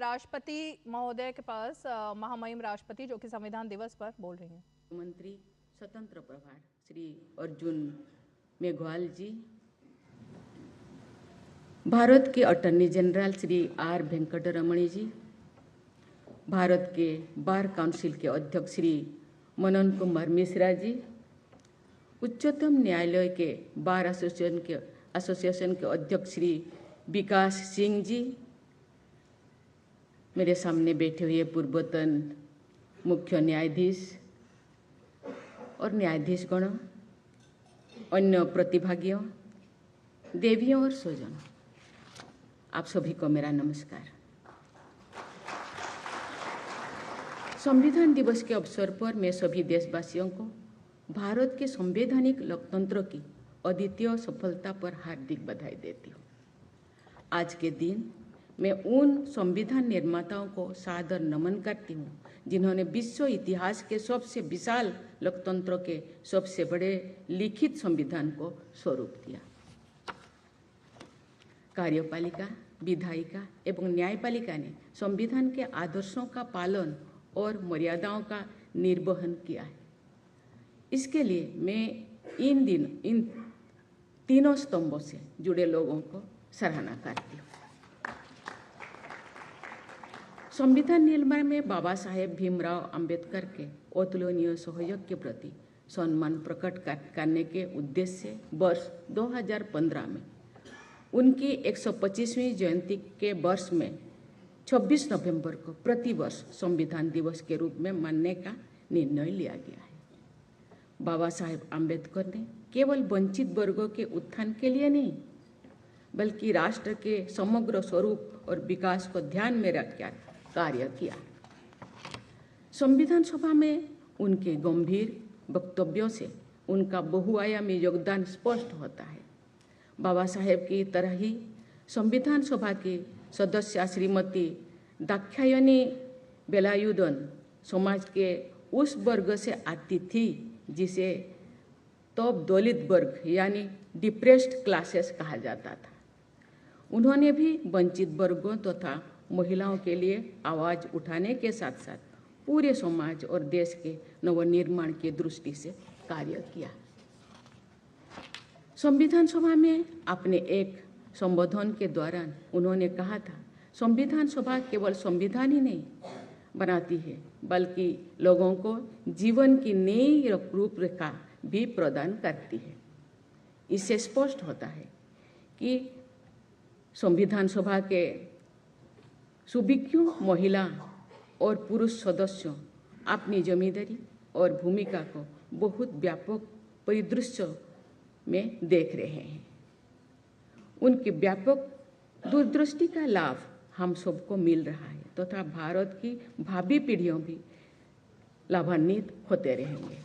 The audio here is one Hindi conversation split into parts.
राष्ट्रपति महोदय के पास महामहिम राष्ट्रपति जो कि संविधान दिवस पर बोल रही हैं। मंत्री स्वतंत्र प्रभार श्री अर्जुन मेघवाल जी, भारत के attorney general Shri R Venkataramani ji, Bharat के बार काउंसिल के अध्यक्ष श्री मनन कुमार मिश्रा जी, उच्चतम न्यायालय के बार एसोसिएशन के अध्यक्ष श्री विकास सिंह जी, मेरे सामने बैठे हुए पूर्वतन मुख्य न्यायाधीश और न्यायाधीशगण, अन्य प्रतिभागियों, देवियों और स्वजनों, आप सभी को मेरा नमस्कार। संविधान दिवस के अवसर पर मैं सभी देशवासियों को भारत के संवैधानिक लोकतंत्र की अद्वितीय सफलता पर हार्दिक बधाई देती हूँ। आज के दिन मैं उन संविधान निर्माताओं को सादर नमन करती हूँ जिन्होंने विश्व इतिहास के सबसे विशाल लोकतंत्र के सबसे बड़े लिखित संविधान को स्वरूप दिया। कार्यपालिका, विधायिका एवं न्यायपालिका ने संविधान के आदर्शों का पालन और मर्यादाओं का निर्वहन किया है। इसके लिए मैं इन तीनों स्तंभों से जुड़े लोगों को सराहना करती हूँ। संविधान निर्माण में बाबा साहेब भीमराव अंबेडकर के अतुलनीय सहयोग के प्रति सम्मान प्रकट करने के उद्देश्य से वर्ष 2015 में उनकी 125वीं जयंती के वर्ष में 26 नवंबर को प्रतिवर्ष संविधान दिवस के रूप में मानने का निर्णय लिया गया है। बाबा साहेब आम्बेडकर ने केवल वंचित वर्गों के उत्थान के लिए नहीं, बल्कि राष्ट्र के समग्र स्वरूप और विकास को ध्यान में रखकर कार्य किया। संविधान सभा में उनके गंभीर वक्तव्यों से उनका बहुआयामी योगदान स्पष्ट होता है। बाबा साहेब की तरह ही संविधान सभा की सदस्य श्रीमती दाक्षायणी वेलायुधन समाज के उस वर्ग से आती थी जिसे तब दलित वर्ग यानी डिप्रेस्ड क्लासेस कहा जाता था। उन्होंने भी वंचित वर्गों तथा महिलाओं के लिए आवाज़ उठाने के साथ साथ पूरे समाज और देश के नवनिर्माण की दृष्टि से कार्य किया। संविधान सभा में अपने एक संबोधन के दौरान उन्होंने कहा था, संविधान सभा केवल संविधान ही नहीं बनाती है, बल्कि लोगों को जीवन की नई रूपरेखा भी प्रदान करती है। इससे स्पष्ट होता है कि संविधान सभा के सुविज्ञ महिला और पुरुष सदस्यों अपनी जिम्मेदारी और भूमिका को बहुत व्यापक परिदृश्य में देख रहे हैं। उनकी व्यापक दूरदृष्टि का लाभ हम सबको मिल रहा है तथा भारत की भावी पीढ़ियों भी लाभान्वित होते रहेंगे।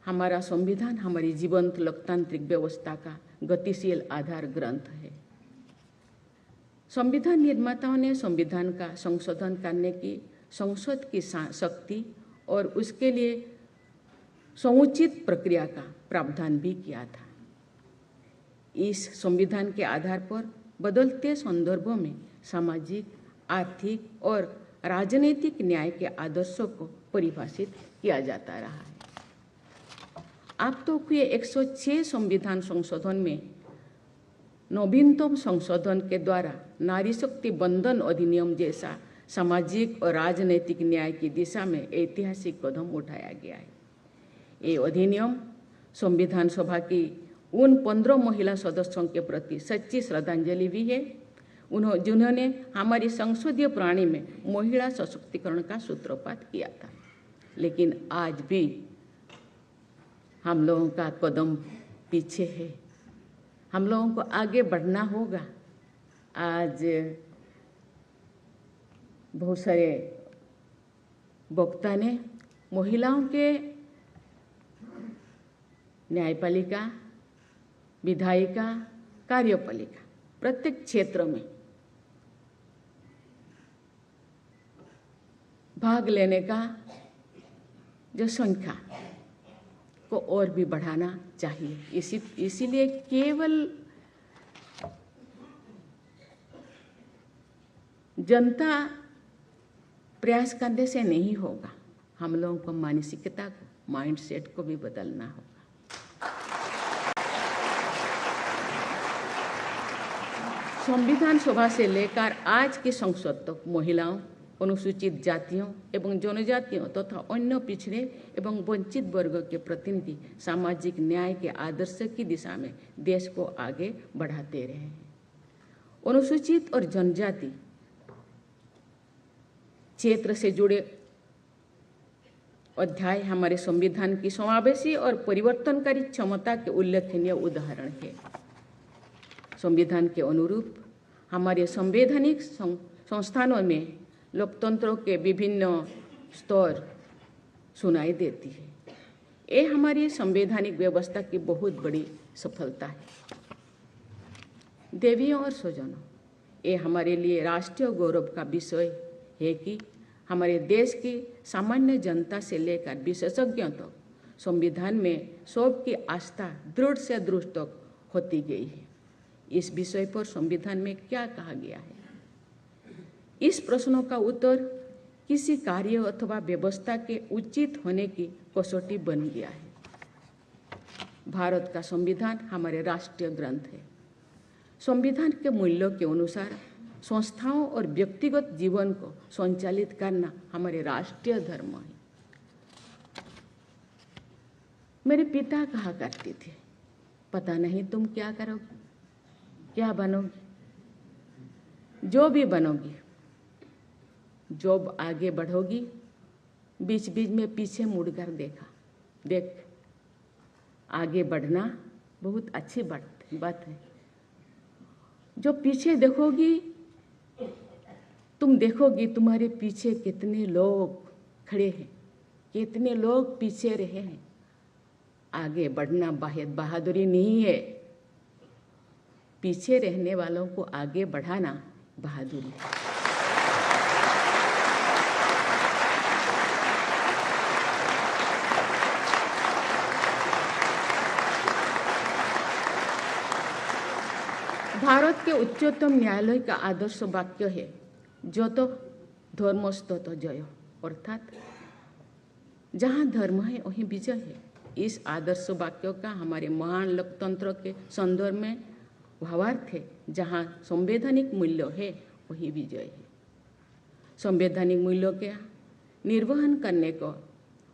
हमारा संविधान हमारी जीवंत लोकतांत्रिक व्यवस्था का गतिशील आधार ग्रंथ है। संविधान निर्माताओं ने संविधान का संशोधन करने की संसद की शक्ति और उसके लिए समुचित प्रक्रिया का प्रावधान भी किया था। इस संविधान के आधार पर बदलते संदर्भों में सामाजिक, आर्थिक और राजनीतिक न्याय के आदर्शों को परिभाषित किया जाता रहा है। अब तो हुए 106 संविधान संशोधन में नवीनतम संशोधन के द्वारा नारी शक्ति बंधन अधिनियम जैसा सामाजिक और राजनीतिक न्याय की दिशा में ऐतिहासिक कदम उठाया गया है। ये अधिनियम संविधान सभा की उन 15 महिला सदस्यों के प्रति सच्ची श्रद्धांजलि भी है जिन्होंने हमारी संसदीय प्रणाली में महिला सशक्तिकरण का सूत्रपात किया था। लेकिन आज भी हम लोगों का कदम पीछे है, हम लोगों को आगे बढ़ना होगा। आज बहुत सारे वक्ता ने महिलाओं के न्यायपालिका, विधायिका, कार्यपालिका प्रत्येक क्षेत्र में भाग लेने का जो संख्या को और भी बढ़ाना चाहिए। इसीलिए केवल जनता प्रयास करने से नहीं होगा, हम लोगों को मानसिकता को, माइंडसेट को भी बदलना होगा। संविधान सभा से लेकर आज की संसद तक महिलाओं, अनुसूचित जातियों एवं जनजातियों तथा अन्य पिछड़े एवं वंचित वर्ग के प्रतिनिधि सामाजिक न्याय के आदर्श की दिशा में देश को आगे बढ़ाते रहे हैं। अनुसूचित और जनजाति क्षेत्र से जुड़े अध्याय हमारे संविधान की समावेशी और परिवर्तनकारी क्षमता के उल्लेखनीय उदाहरण है। संविधान के अनुरूप हमारे संवैधानिक संस्थानों में लोकतंत्रों के विभिन्न स्तर सुनाई देती है। ये हमारी संवैधानिक व्यवस्था की बहुत बड़ी सफलता है। देवियों और स्वजनों, ये हमारे लिए राष्ट्रीय गौरव का विषय है कि हमारे देश की सामान्य जनता से लेकर विशेषज्ञों तक संविधान में सबकी आस्था दृढ़ से दृढ़ तक होती गई है। इस विषय पर संविधान में क्या कहा गया है? इस प्रश्नों का उत्तर किसी कार्य अथवा व्यवस्था के उचित होने की कसौटी बन गया है। भारत का संविधान हमारे राष्ट्रीय ग्रंथ है। संविधान के मूल्यों के अनुसार संस्थाओं और व्यक्तिगत जीवन को संचालित करना हमारे राष्ट्रीय धर्म है। मेरे पिता कहा करते थे, पता नहीं तुम क्या करोगी, क्या बनोगी, जो भी बनोगी, जब आगे बढ़ोगी बीच बीच में पीछे मुड़कर देख, आगे बढ़ना बहुत अच्छी बात है। जो पीछे देखोगी, तुम देखोगी तुम्हारे पीछे कितने लोग खड़े हैं, कितने लोग पीछे रहे हैं। आगे बढ़ना बहादुरी नहीं है, पीछे रहने वालों को आगे बढ़ाना बहादुरी है। भारत के उच्चतम न्यायालय का आदर्श वाक्य है, जो तो धर्मस्तो तो जय, अर्थात जहाँ धर्म है वहीं विजय है। इस आदर्श वाक्य का हमारे महान लोकतंत्र के संदर्भ में भावार्थ है, जहाँ संवैधानिक मूल्य है वही विजय है। संवैधानिक मूल्यों के निर्वहन करने को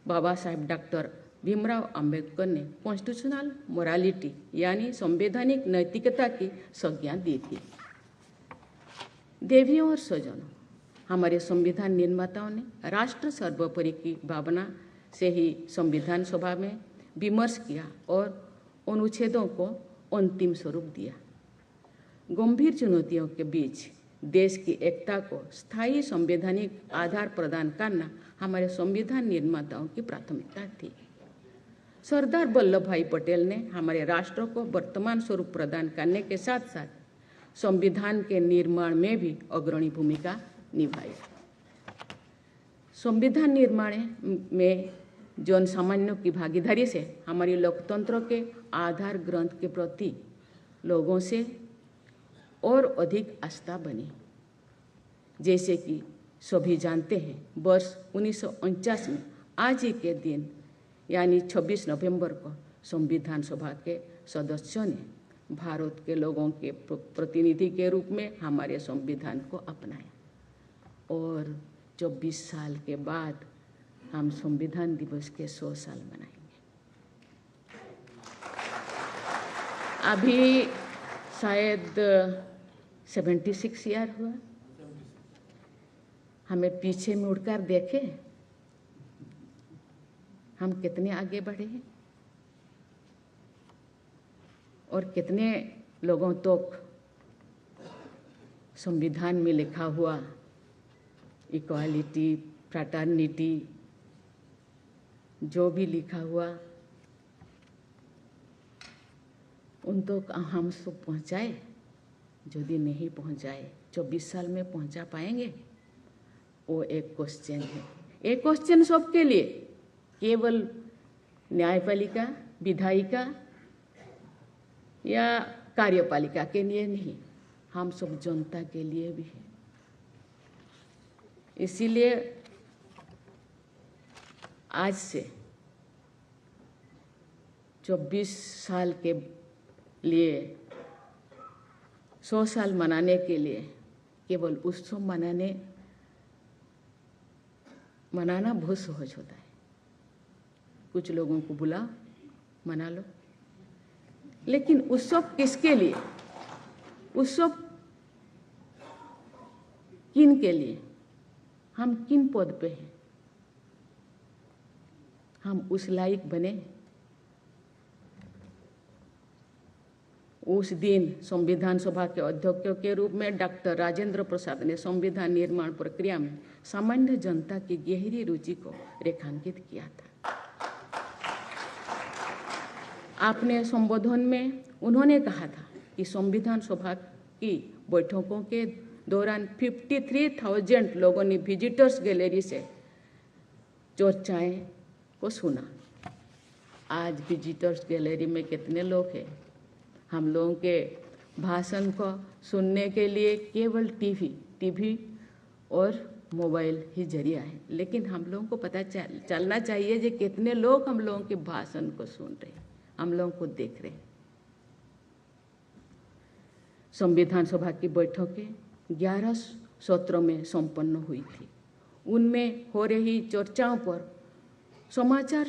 बाबा साहेब डॉक्टर भीमराव अंबेडकर ने कॉन्स्टिट्यूशनल मोरालिटी यानी संवैधानिक नैतिकता की संज्ञा दी थी। देवियों और स्वजनों, हमारे संविधान निर्माताओं ने राष्ट्र सर्वोपरि की भावना से ही संविधान सभा में विमर्श किया और अनुच्छेदों को अंतिम स्वरूप दिया। गंभीर चुनौतियों के बीच देश की एकता को स्थायी संवैधानिक आधार प्रदान करना हमारे संविधान निर्माताओं की प्राथमिकता थी। सरदार वल्लभ भाई पटेल ने हमारे राष्ट्र को वर्तमान स्वरूप प्रदान करने के साथ साथ संविधान के निर्माण में भी अग्रणी भूमिका निभाई। संविधान निर्माण में जन सामान्यों की भागीदारी से हमारे लोकतंत्र के आधार ग्रंथ के प्रति लोगों से और अधिक आस्था बनी। जैसे कि सभी जानते हैं, वर्ष 1949 में आज ही के दिन यानी 26 नवंबर को संविधान सभा के सदस्यों ने भारत के लोगों के प्रतिनिधि के रूप में हमारे संविधान को अपनाया और 24 साल के बाद हम संविधान दिवस के 100 साल मनाएंगे। अभी शायद 76 ईयर हुआ। हमें पीछे मुड़कर देखें, हम कितने आगे बढ़े हैं और कितने लोगों तक संविधान में लिखा हुआ इक्वालिटी, फ्रैटर्निटी, जो भी लिखा हुआ उन तक हम सब पहुँचाए। यदि नहीं पहुँचाए, 24 साल में पहुँचा पाएंगे? वो एक क्वेश्चन है। एक क्वेश्चन सबके लिए, केवल न्यायपालिका, विधायिका या कार्यपालिका के लिए नहीं, हम सब जनता के लिए भी है। इसीलिए आज से 24 साल के लिए 100 साल मनाने के लिए केवल उत्सव मनाना बहुत सहज होता है। कुछ लोगों को बुला मना लो, लेकिन उत्सव किसके लिए, उत्सव किन के लिए, हम किन पद पे हैं, हम उस लायक बने। उस दिन संविधान सभा के अध्यक्ष के रूप में डॉक्टर राजेंद्र प्रसाद ने संविधान निर्माण प्रक्रिया में सामान्य जनता की गहरी रुचि को रेखांकित किया था। आपने संबोधन में उन्होंने कहा था कि संविधान सभा की बैठकों के दौरान 53,000 लोगों ने विजिटर्स गैलरी से चर्चाएं को सुना। आज विजिटर्स गैलरी में कितने लोग हैं? हम लोगों के भाषण को सुनने के लिए केवल टीवी और मोबाइल ही जरिया है, लेकिन हम लोगों को पता चलना चाहिए कि कितने लोग हम लोगों के भाषण को सुन रहे हैं, हम लोगों को देख रहे हैं। संविधान सभा की बैठकें 11 सत्रों में संपन्न हुई थी। उनमें हो रही चर्चाओं पर समाचार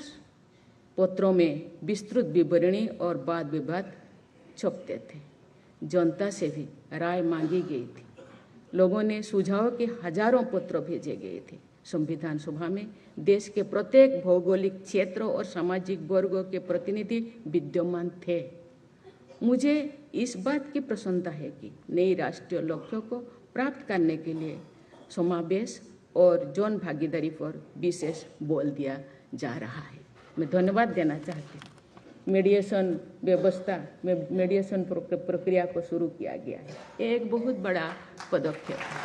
पत्रों में विस्तृत विवरणी और वाद विवाद छपते थे। जनता से भी राय मांगी गई थी। लोगों ने सुझाव के हजारों पत्र भेजे गए थे। संविधान सभा में देश के प्रत्येक भौगोलिक क्षेत्र और सामाजिक वर्गों के प्रतिनिधि विद्यमान थे। मुझे इस बात की प्रसन्नता है कि नई राष्ट्रीय लक्ष्यों को प्राप्त करने के लिए समावेश और जन भागीदारी पर विशेष बल दिया जा रहा है। मैं धन्यवाद देना चाहती हूँ। मीडिएशन व्यवस्था में मीडिएशन प्रक्रिया को शुरू किया गया है। एक बहुत बड़ा पदक्षेप है,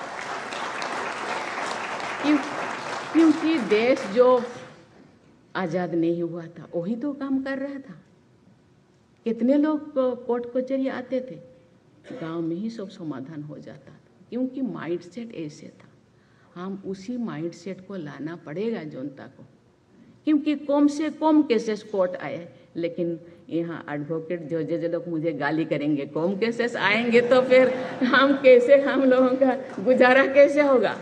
क्योंकि देश जो आज़ाद नहीं हुआ था वही तो काम कर रहा था। कितने लोग कोर्ट कचहरी आते थे, गांव में ही सब समाधान हो जाता था, क्योंकि माइंडसेट ऐसे था। हम उसी माइंडसेट को लाना पड़ेगा जनता को, क्योंकि कम से कम केसेस कोर्ट आए। लेकिन यहाँ एडवोकेट जजेज लोग मुझे गाली करेंगे, कम केसेस आएंगे तो फिर हम लोगों का गुजारा कैसे होगा।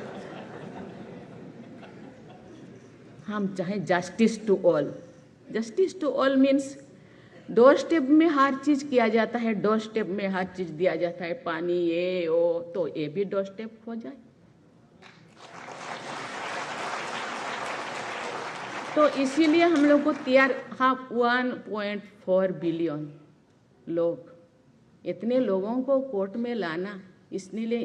हम चाहे justice to all. Justice to all means doorstep में हर चीज किया जाता है, डोर स्टेप में हर चीज दिया जाता है, पानी ये वो, तो ये भी डोर स्टेप हो जाए। तो इसीलिए हम लोग को तैयार 1.4 बिलियन लोग, इतने लोगों को कोर्ट में लाना, इसलिए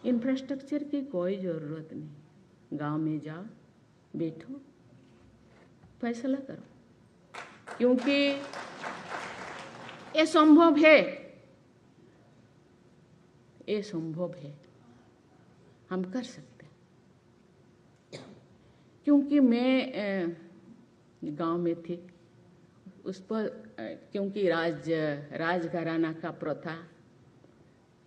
इंफ्रास्ट्रक्चर की कोई ज़रूरत नहीं। गांव में जाओ, बैठो, फैसला करो, क्योंकि ये संभव है, ये संभव है, हम कर सकते हैं। क्योंकि मैं गांव में थी, उस पर क्योंकि राजघराना का प्रथा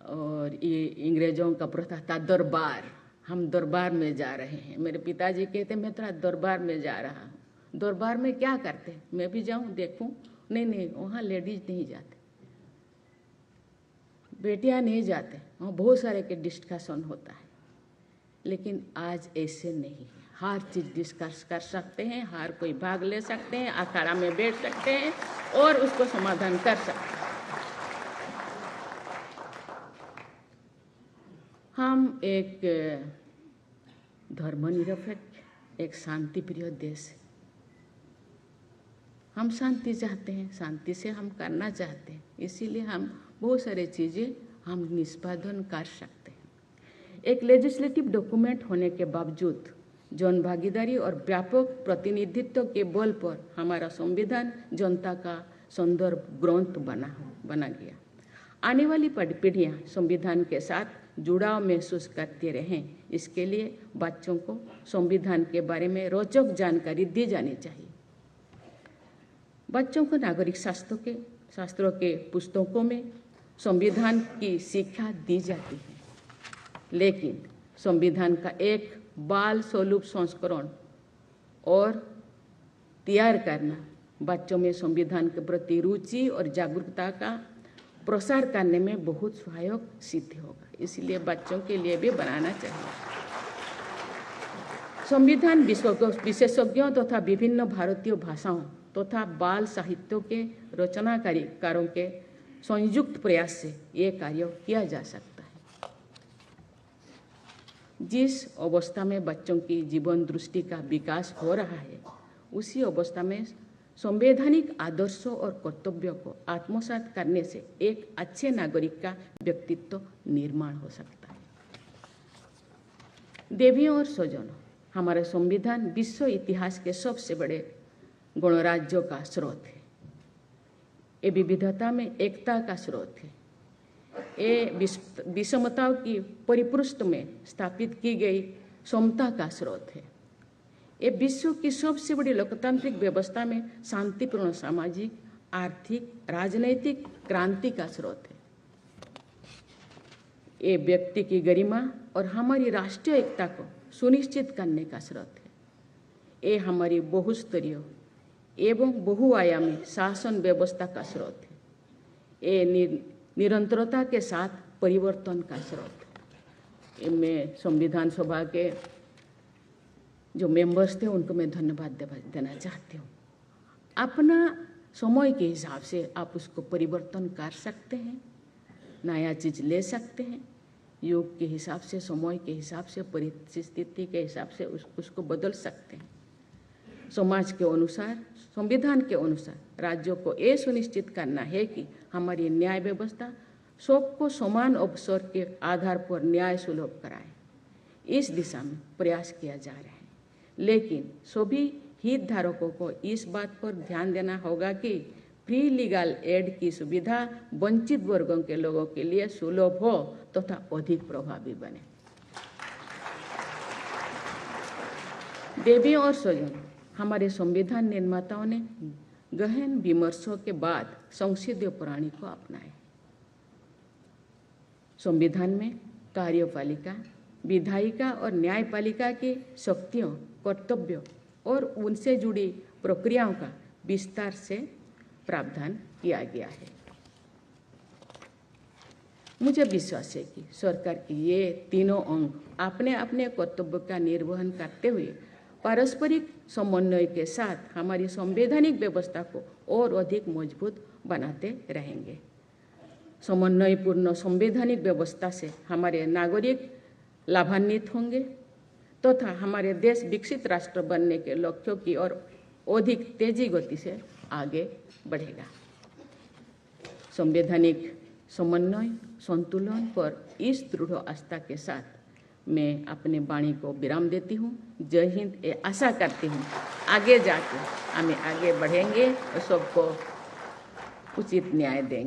और ये अंग्रेजों का प्रथा था, दरबार, हम दरबार में जा रहे हैं। मेरे पिताजी कहते मैं थोड़ा दरबार में जा रहा हूँ। दरबार में क्या करते, मैं भी जाऊँ देखूँ? नहीं, वहाँ लेडीज नहीं जाते, बेटियाँ नहीं जाते, वहाँ बहुत सारे के डिस्कशन होता है। लेकिन आज ऐसे नहीं है, हर चीज़ डिस्कस कर सकते हैं, हर कोई भाग ले सकते हैं, अखाड़ा में बैठ सकते हैं और उसको समाधान कर सकते हैं। हम एक धर्मनिरपेक्ष, एक शांति प्रिय देश है। हम शांति चाहते हैं, शांति से हम करना चाहते हैं, इसीलिए हम बहुत सारी चीज़ें हम निष्पादन कर सकते हैं। एक लेजिस्लेटिव डॉक्यूमेंट होने के बावजूद जन भागीदारी और व्यापक प्रतिनिधित्व के बल पर हमारा संविधान जनता का संदर्भ ग्रंथ बना गया। आने वाली पीढ़ियाँ संविधान के साथ जुड़ाव महसूस करते रहें, इसके लिए बच्चों को संविधान के बारे में रोचक जानकारी दी जानी चाहिए। बच्चों को नागरिक शास्त्रों के पुस्तकों में संविधान की शिक्षा दी जाती है, लेकिन संविधान का एक बाल स्वरूप संस्करण और तैयार करना बच्चों में संविधान के प्रति रुचि और जागरूकता का प्रसार करने में बहुत सहायक सिद्ध होगा। इसलिए बच्चों के लिए भी बनाना चाहिए। संविधान विशेषज्ञों तथा विभिन्न भारतीय भाषाओं तथा बाल साहित्यों के रचनाकारों के संयुक्त प्रयास से ये कार्य किया जा सकता है। जिस अवस्था में बच्चों की जीवन दृष्टि का विकास हो रहा है, उसी अवस्था में संवैधानिक आदर्शों और कर्तव्यों को आत्मसात करने से एक अच्छे नागरिक का व्यक्तित्व निर्माण हो सकता है। देवियों और स्वजनों, हमारा संविधान विश्व इतिहास के सबसे बड़े गणराज्यों का स्रोत है। ये विविधता में एकता का स्रोत है। ये विषमताओं की परिपृष्ठ में स्थापित की गई समता का स्रोत है। ये विश्व की सबसे बड़ी लोकतांत्रिक व्यवस्था में शांतिपूर्ण सामाजिक, आर्थिक, राजनैतिक क्रांति का स्रोत है। ये व्यक्ति की गरिमा और हमारी राष्ट्रीय एकता को सुनिश्चित करने का स्रोत है। ये हमारी बहुस्तरीय एवं बहुआयामी शासन व्यवस्था का स्रोत है। ये निरंतरता के साथ परिवर्तन का स्रोत है। मैं संविधान सभा के जो मेंबर्स थे उनको मैं धन्यवाद देना चाहती हूँ। अपना समय के हिसाब से आप उसको परिवर्तन कर सकते हैं, नया चीज़ ले सकते हैं। युग के हिसाब से, समय के हिसाब से, परिस्थिति के हिसाब से उसको बदल सकते हैं। समाज के अनुसार, संविधान के अनुसार राज्यों को ये सुनिश्चित करना है कि हमारी न्याय व्यवस्था सबको समान अवसर के आधार पर न्याय सुलभ कराए। इस दिशा में प्रयास किया जा रहा है, लेकिन सभी हितधारकों को इस बात पर ध्यान देना होगा कि फ्री लीगल एड की सुविधा वंचित वर्गों के लोगों के लिए सुलभ हो तथा अधिक प्रभावी बने। देवियों और स्वजनों, हमारे संविधान निर्माताओं ने गहन विमर्शों के बाद संसदीय प्रणाली को अपनाया। संविधान में कार्यपालिका, विधायिका और न्यायपालिका की शक्तियों, कर्तव्यों और उनसे जुड़ी प्रक्रियाओं का विस्तार से प्रावधान किया गया है। मुझे विश्वास है कि सरकार के ये तीनों अंग अपने अपने कर्तव्य का निर्वहन करते हुए पारस्परिक समन्वय के साथ हमारी संवैधानिक व्यवस्था को और अधिक मजबूत बनाते रहेंगे। समन्वयपूर्ण संवैधानिक व्यवस्था से हमारे नागरिक लाभान्वित होंगे तथा हमारे देश विकसित राष्ट्र बनने के लक्ष्यों की ओर अधिक तेजी गति से आगे बढ़ेगा। संवैधानिक समन्वय संतुलन पर इस दृढ़ आस्था के साथ मैं अपने वाणी को विराम देती हूँ। जय हिंद। ये आशा करती हूँ आगे जाके हमें आगे बढ़ेंगे और सबको उचित न्याय देंगे।